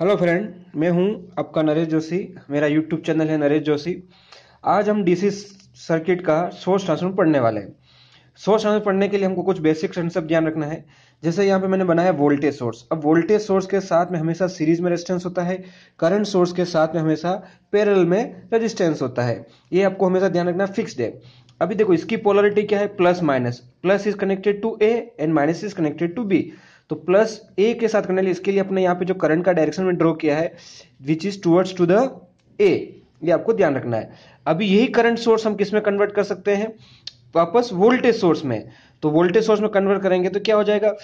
Hello friend, मैं हूं आपका नरेश जोशी। मेरा यूट्यूब चैनल है नरेश जोशी। आज हम डीसी सर्किट का सोर्स ट्रांसफॉर्मर पढ़ने वाले हैं। सोर्स ट्रांसफॉर्मर पढ़ने के लिए हमको कुछ बेसिक कंसेप्ट ध्यान रखना है। जैसे यहाँ पे मैंने बनाया वोल्टेज सोर्स। अब वोल्टेज सोर्स के साथ में हमेशा सीरीज में रेजिस्टेंस होता है, करंट सोर्स के साथ में हमेशा पैरेलल में रेजिस्टेंस होता है। ये आपको हमेशा ध्यान रखना फिक्स्ड है। अभी देखो इसकी पोलरिटी क्या है, plus minus. Plus is connected to A and minus is connected to B. तो प्लस ए के साथ करने के लिए इसके लिए अपने यहाँ पे जो करंट का डायरेक्शन में ड्रॉ किया है, which is towards to the A, ये आपको ध्यान रखना है। अभी यही करंट सोर्स हम किस में कन्वर्ट कर सकते हैं, वापस वोल्टेज सोर्स में। तो वोल्टेज सोर्स में कन्वर्ट करेंगे तो क्या हो जाएगा,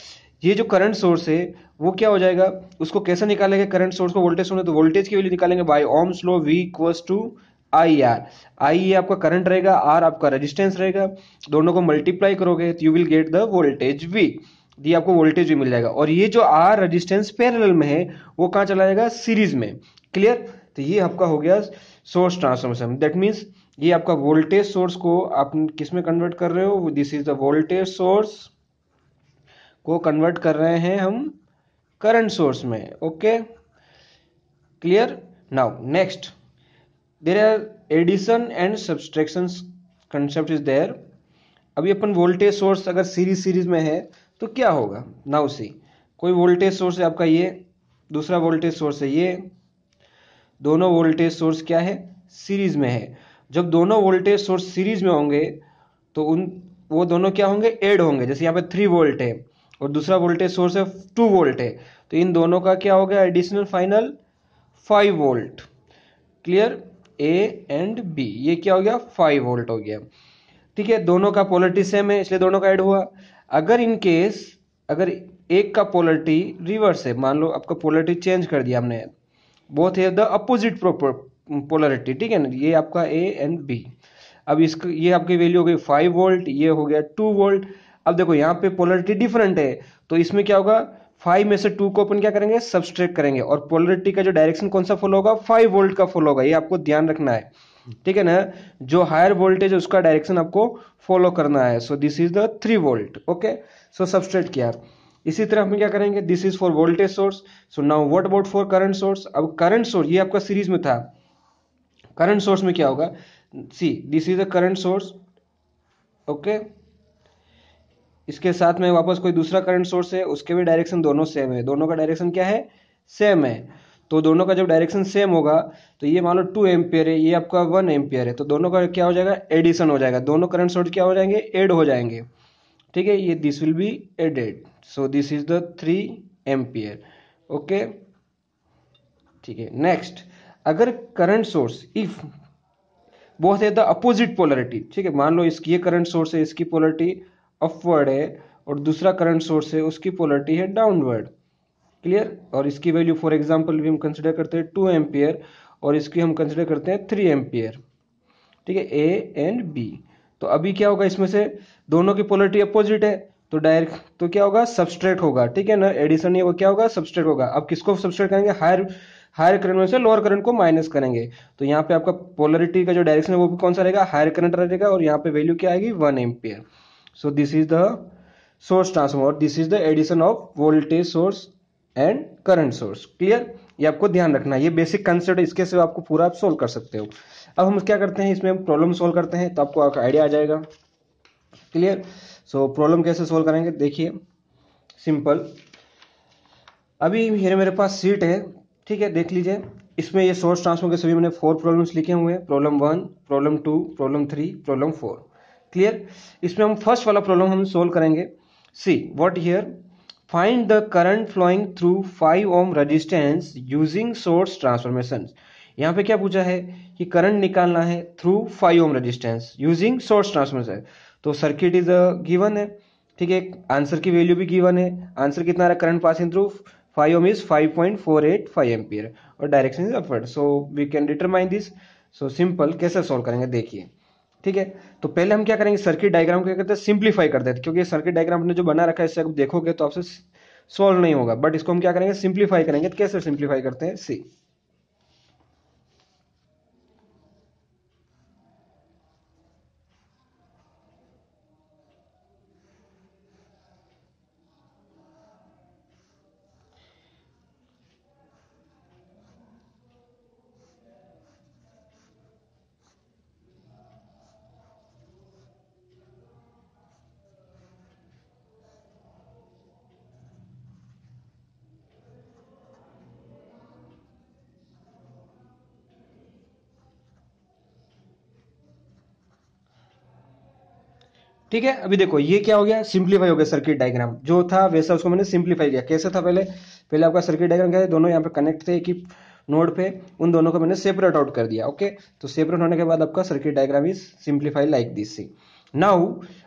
ये जो करंट सोर्स है वो क्या हो जाएगा, उसको कैसे निकालेंगे करंट सोर्स को वोल्टेज सोर्स में, तो वोल्टेज की वैल्यू निकालेंगे by Ohm's law, V equals to I R. I ये आपका करंट रहेगा, आर आपका रेजिस्टेंस रहेगा, दोनों को मल्टीप्लाई करोगे तो you will get the voltage V। ये आपको वोल्टेज भी मिल जाएगा। और ये जो आर रेजिस्टेंस पैरेलल में है वो कहाँ चला जाएगा, सीरीज में। क्लियर। तो ये आपका हो गया सोर्स ट्रांसफॉर्मेशन। दैट मीन्स ये आपका वोल्टेज सोर्स को आप किस में कन्वर्ट कर रहे हो, this is the voltage source को कन्वर्ट कर रहे हैं हम करंट सोर्स में। Okay, clear. Now next, there are addition and subtraction concept is there. अभी अपन वोल्टेज सोर्स अगर सीरीज में है तो क्या होगा, नाउ सी। कोई वोल्टेज सोर्स है आपका ये, दूसरा वोल्टेज सोर्स है ये, दोनों वोल्टेज सोर्स क्या है, सीरीज में है। जब दोनों वोल्टेज सोर्स सीरीज में होंगे तो वो दोनों क्या होंगे, ऐड होंगे। जैसे यहाँ पे 3 वोल्ट है और दूसरा वोल्टेज सोर्स है 2 वोल्ट है, तो इन दोनों का क्या हो गया, additional final 5 volt. Clear. A and B, ये क्या हो गया, 5 वोल्ट हो गया। ठीक है, दोनों का पोलरिटी सेम है इसलिए दोनों का ऐड हुआ। अगर इन केस अगर एक का पोलरिटी रिवर्स है, मान लो आपका पोलरिटी चेंज कर दिया हमने, बोथ है द अपोजिट पोलरिटी, ठीक है ना, ये आपका ए एंड बी। अब इसको ये आपकी वैल्यू हो गई 5 वोल्ट, ये हो गया 2 वोल्ट। अब देखो यहाँ पे पोलरिटी डिफरेंट है, तो इसमें क्या होगा, 5 में से 2 को अपन क्या करेंगे, सब्सट्रैक्ट करेंगे, और पोलरिटी का जो डायरेक्शन कौन सा फॉलो होगा, 5 वोल्ट का फॉलो होगा। ये आपको ध्यान रखना है, ठीक है ना। जो हायर वोल्टेज है उसका डायरेक्शन आपको फॉलो करना है। सो this is the 3 volt. Okay, so subtract किया। इसी तरह हम क्या करेंगे, this is for voltage source. So now what about for current source. अब करंट सोर्स ये आपका सीरीज में था, करंट सोर्स में क्या होगा, see this is a current source. Okay, इसके साथ में वापस कोई दूसरा करंट सोर्स है, उसके भी डायरेक्शन दोनों सेम है, दोनों का डायरेक्शन क्या है, सेम है। तो दोनों का जब डायरेक्शन सेम होगा तो ये मान लो 2 एम्पियर है, ये आपका 1 एम्पियर है, तो दोनों का क्या हो जाएगा, एडिशन हो जाएगा, दोनों करंट सोर्स क्या हो जाएंगे, ऐड हो जाएंगे। ठीक है, ये this will be added. So this is the 3 ampere. Okay, ठीक है। नेक्स्ट, अगर करंट सोर्स इफ बोथ है द अपोजिट पोलरिटी, ठीक है, मान लो इसकी ये करंट सोर्स है, इसकी पोलरिटी अपवर्ड है, और दूसरा करंट सोर्स है उसकी पोलरिटी है डाउनवर्ड। क्लियर। और इसकी वैल्यू फॉर एग्जांपल भी हम कंसिडर करते हैं 2 एम्पियर, और इसकी हम कंसिडर करते हैं 3 एम्पियर। ठीक है, ए एंड बी। तो अभी क्या होगा, इसमें से दोनों की पोलरिटी अपोजिट है, तो डायरेक्ट तो क्या होगा, सबस्ट्रेट होगा, ठीक है ना, एडिशन नहीं होगा, क्या होगा, सबस्ट्रेट होगा। अब किसको सबस्ट्रेट करेंगे, हायर हायर करंट में से लोअर करंट को माइनस करेंगे। तो यहाँ पे आपका पोलरिटी का जो डायरेक्शन है वो भी कौन सा रहेगा, हायर करंट रहेगा, और यहाँ पे वैल्यू क्या आएगी, 1 ampere. So this is the source transformer, this is the addition of voltage source and current source. Clear. ये आपको ध्यान रखना है, ये बेसिक कंसेप्ट है, इसके से आपको पूरा आप सोल्व कर सकते हो। अब हम क्या करते हैं, इसमें हम प्रॉब्लम सोल्व करते हैं, तो आपको आइडिया आ जाएगा। क्लियर। सो प्रॉब्लम कैसे सोल्व करेंगे, देखिए सिंपल। अभी ये मेरे पास सीट है, ठीक है, देख लीजिए। इसमें ये सोर्स ट्रांसफॉर्मर के सभी मैंने 4 प्रॉब्लम्स लिखे हुए हैं, problem 1, problem 2, problem 3, problem 4। Clear. इसमें हम फर्स्ट वाला प्रॉब्लम हम सोल्व करेंगे। See what here, find the current flowing through 5 ohm resistance using source transformation. यहाँ पे क्या पूछा है कि करंट निकालना है through 5 ohm resistance using source transformation. तो सर्किट इज गिवन है, ठीक है, आंसर की वैल्यू भी गिवन है। आंसर कितना रहा, current passing through 5 ohm is 5.485 ampere, और direction is upward. So we can determine this. So simple कैसे सॉल्व करेंगे, देखिए। ठीक है, तो पहले हम क्या करेंगे, सर्किट डायग्राम क्या करते हैं, सिंप्लीफाई कर देते हैं, क्योंकि सर्किट डायग्राम ने जो बना रखा है इससे आप देखोगे तो आपसे सॉल्व नहीं होगा, बट इसको हम क्या करेंगे, सिंप्लीफाई करेंगे। तो कैसे सिंप्लीफाई करते हैं, सी। ठीक है, अभी देखो ये क्या हो गया, सिंप्लीफाई हो गया सर्किट डायग्राम, जो था वैसा उसको मैंने सिंप्लीफाई किया। कैसे था पहले, पहले आपका सर्किट डायग्राम क्या है, दोनों यहाँ पे कनेक्ट थे एक ही नोड पे, उन दोनों को मैंने सेपरेट आउट कर दिया। ओके, तो सेपरेट होने के बाद आपका circuit diagram is simplify like this. See now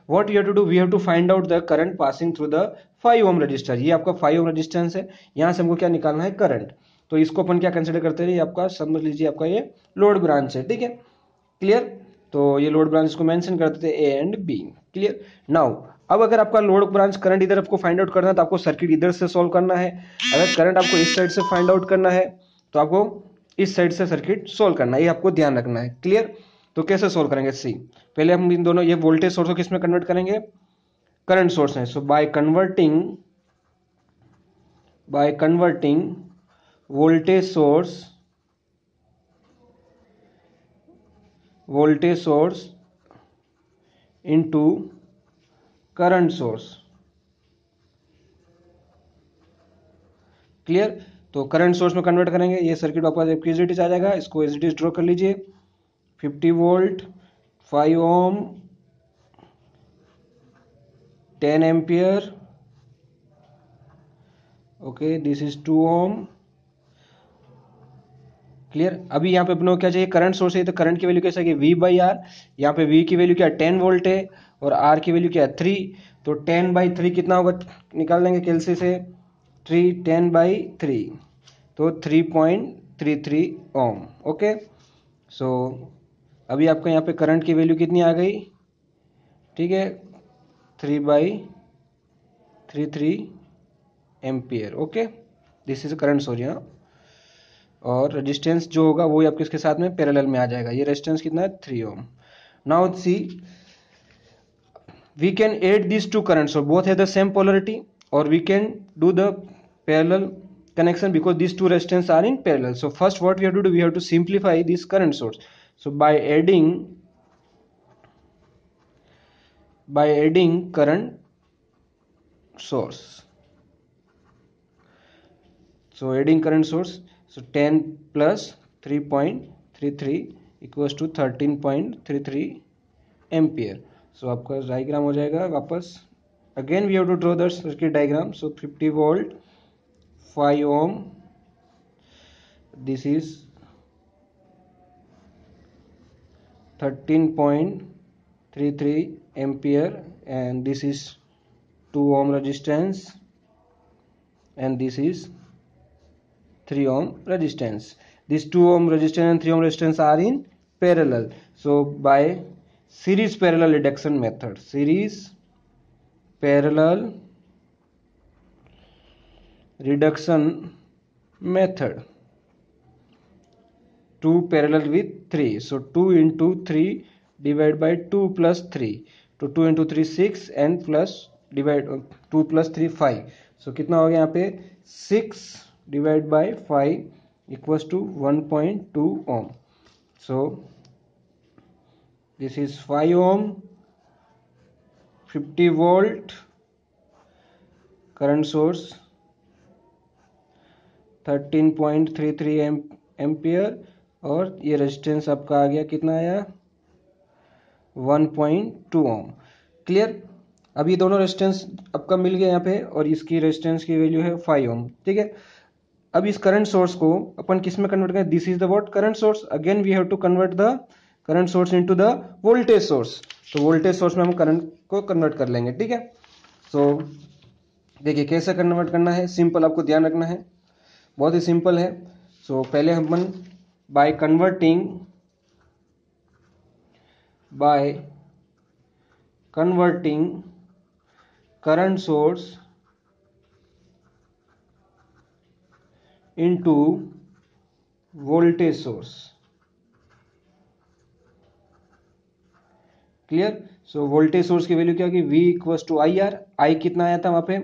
what you have to do, we have to find out the current passing through the 5 ohm resistor. ये आपका 5 ओम रजिस्टेंस है, यहाँ से हमको क्या निकालना है, करंट। तो इसको अपन क्या कंसिडर करते हैं, ये आपका समझ लीजिए आपका ये लोड ब्रांच है। ठीक है, क्लियर। तो ये लोड ब्रांच को मेंशन करते थे A and B. Clear. Now अब अगर आपका लोड ब्रांच करंट इधर आपको फाइंड आउट करना है तो आपको सर्किट इधर से सॉल्व करना है। अगर करंट आपको इस साइड से फाइंड आउट करना है तो आपको इस साइड से सर्किट सोल्व करना है, ये आपको ध्यान रखना है। क्लियर। तो कैसे सोल्व करेंगे, सी पहले हम इन दोनों ये वोल्टेज सोर्स को किस में कन्वर्ट करेंगे, करंट सोर्स है। So by converting voltage source into current source. Clear. तो करंट सोर्स में कन्वर्ट करेंगे, ये सर्किट आपका एज इट इज आ जाएगा। इसको एज इट इज ड्रॉ कर लीजिए। 50 volt, 5 ohm, 10 ampere. Okay, this is 2 ohm. Clear. अभी यहाँ पे अपने क्या चाहिए, करंट सोर्स है, तो करंट की वैल्यू कैसे है, V बाई आर। यहाँ पे V की वैल्यू क्या है, 10 वोल्ट है, और R की वैल्यू क्या है, 3। तो 10/3 कितना होगा, निकाल लेंगे कैलसी से, 10/3, तो 3.33 ओम। ओके, सो अभी आपका यहाँ पे करंट की वैल्यू कितनी आ गई, ठीक है, 3/33 ampere. Okay, this is current source यहाँ। और रेजिस्टेंस जो होगा वो आपके इसके साथ में पैरेलल में आ जाएगा। ये रेजिस्टेंस कितना है, 3 ohm. Now see we can add this to current source, both have the same polarity, और we can do the parallel connection because these two resistance are in parallel. So first what we have to do, we have to simplify this current source. So by adding current source, so adding current source, so 10 plus 3.33 equals to 13.33 ampere. So आपका diagram हो जाएगा वापस, again we have to draw the circuit diagram. So 50 volt, 5 ohm, this is 13.33 ampere, and this is 2 ohm resistance, and this is 3 ohm resistance. This 2 ohm resistance and 3 ohm resistance are in parallel. So by series parallel reduction method, series parallel reduction method, 2 parallel with 3, so 2 into 3 divided by 2 plus 3, तो 2 into 3 6, and plus divide 2 plus 3 5, so कितना हो गया यहाँ पे 6 divided by 5 equals to 1.2 ohm. So this is 5 ohm, 50 volt current source, 13.33 ampere, और ये resistance आपका आ गया, कितना आया, 1.2 ओम। क्लियर। अब ये दोनों रेजिस्टेंस आपका मिल गया यहाँ पे, और इसकी रेजिस्टेंस की वैल्यू है 5 ओम। ठीक है, अब इस करंट सोर्स को अपन किस में कन्वर्ट करें, this is the what, current source. Again we have to convert the current source into the voltage source. तो वोल्टेज सोर्स में हम करंट को कन्वर्ट कर लेंगे। ठीक है, सो देखिए कैसे कन्वर्ट करना है, सिंपल, आपको ध्यान रखना है, बहुत ही सिंपल है। सो पहले हम by converting current source into voltage source. Clear. So voltage source की वैल्यू क्या होगी, V equals to I R. I कितना आया था वहां पे,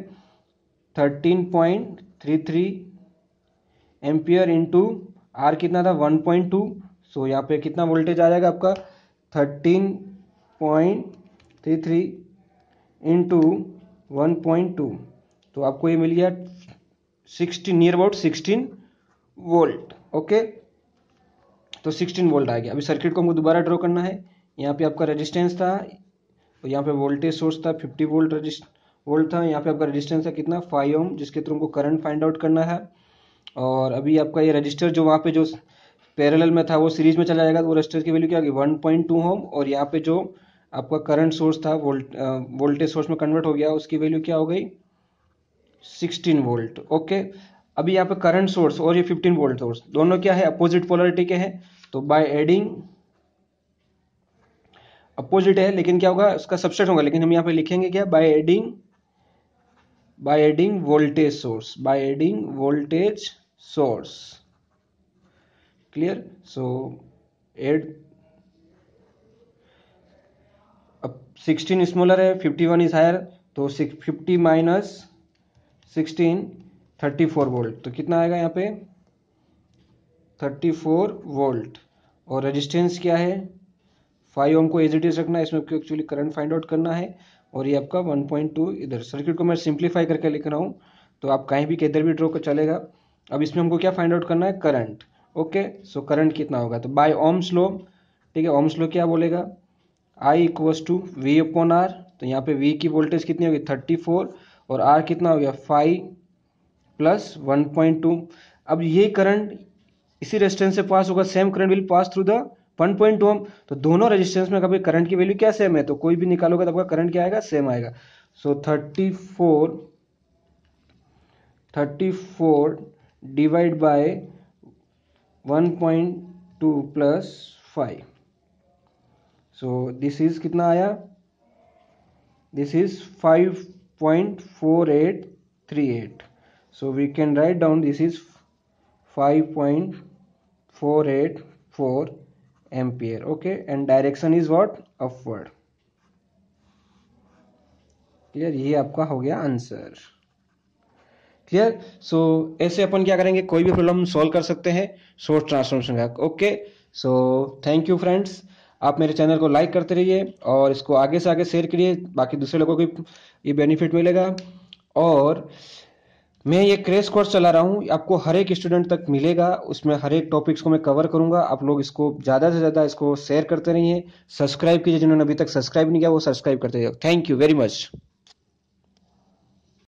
13.33 एम्पियर, इंटू आर कितना था, 1.2। सो यहाँ पे कितना वोल्टेज आ जाएगा आपका, 13.33 इंटू 1.2, तो आपको ये मिल गया 16, नियर अबाउट 16 वोल्ट। ओके, तो 16 वोल्ट आ गया। अभी सर्किट को हमको दोबारा ड्रॉ करना है। यहाँ पे आपका रेजिस्टेंस था तो यहाँ पे वोल्टेज सोर्स था 50 वोल्ट था। यहाँ पे आपका रेजिस्टेंस है कितना 5 ओम, जिसके थ्रू हमको करंट फाइंड आउट करना है। और अभी आपका ये रजिस्टर जो वहाँ पे जो पैरेलल में था वो सीरीज में चला जाएगा, तो वो रजिस्टर की वैल्यू क्या होगी 1.2 ओम। और यहाँ पे जो आपका करंट सोर्स था वोल्टेज सोर्स में कन्वर्ट हो गया, उसकी वैल्यू क्या हो गई 16 वोल्ट। ओके, अभी यहाँ पे करंट सोर्स और ये 15 वोल्ट सोर्स दोनों क्या है अपोजिट पोलरिटी के हैं, तो बाय एडिंग अपोजिट है लेकिन क्या होगा उसका सबसेट होगा, लेकिन हम यहाँ पे लिखेंगे क्या by adding voltage source, by adding voltage source. Clear? So add, अब 16 स्मॉलर है 51 इज हायर, तो 50 माइनस 16 34 वोल्ट, तो कितना आएगा यहाँ पे 34 वोल्ट। और रेजिस्टेंस क्या है 5 ओम को एज इट इज रखना है, इसमें एक्चुअली करंट फाइंड आउट करना है। और ये आपका 1.2 इधर। सर्किट को मैं सिंप्लीफाई करके लिख रहा हूँ, तो आप कहीं भी किधर भी ड्रॉ कर चलेगा। अब इसमें हमको क्या फाइंड आउट करना है करंट। ओके, सो करंट कितना होगा, तो बाय ओम्स लॉ, ठीक है, ओम्स लॉ क्या बोलेगा I equals to V upon R. तो यहाँ पे V की वोल्टेज कितनी होगी 34 और R कितना हो गया 5 प्लस 1.2। अब ये करंट इसी रेजिस्टेंस से पास होगा, same current will pass through the 1.2 ओम। तो दोनों रेजिस्टेंस में कभी करंट की वैल्यू क्या सेम है, तो कोई भी निकालोगे तो आपका करंट क्या आएगा सेम आएगा। So 34 divide by 1.2 plus 5, so this is कितना आया, this is 5.4838। So we can write down this is 5.484 ampere. Okay, and direction is what upward. Clear? ये आपका हो गया आंसर। क्लियर? सो ऐसे अपन क्या करेंगे, कोई भी प्रॉब्लम सॉल्व कर सकते हैं सोर्स ट्रांसफॉर्मेशन का। Okay, so thank you friends, आप मेरे चैनल को लाइक करते रहिए और इसको आगे से आगे शेयर करिए, बाकी दूसरे लोगों को ये बेनिफिट मिलेगा। और मैं ये क्रैश कोर्स चला रहा हूँ, आपको हर एक स्टूडेंट तक मिलेगा, उसमें हर एक टॉपिक्स को मैं कवर करूंगा। आप लोग इसको ज़्यादा से ज़्यादा इसको शेयर करते रहिए, सब्सक्राइब कीजिए, जिन्होंने अभी तक सब्सक्राइब नहीं किया वो सब्सक्राइब करते रहिए। Thank you very much.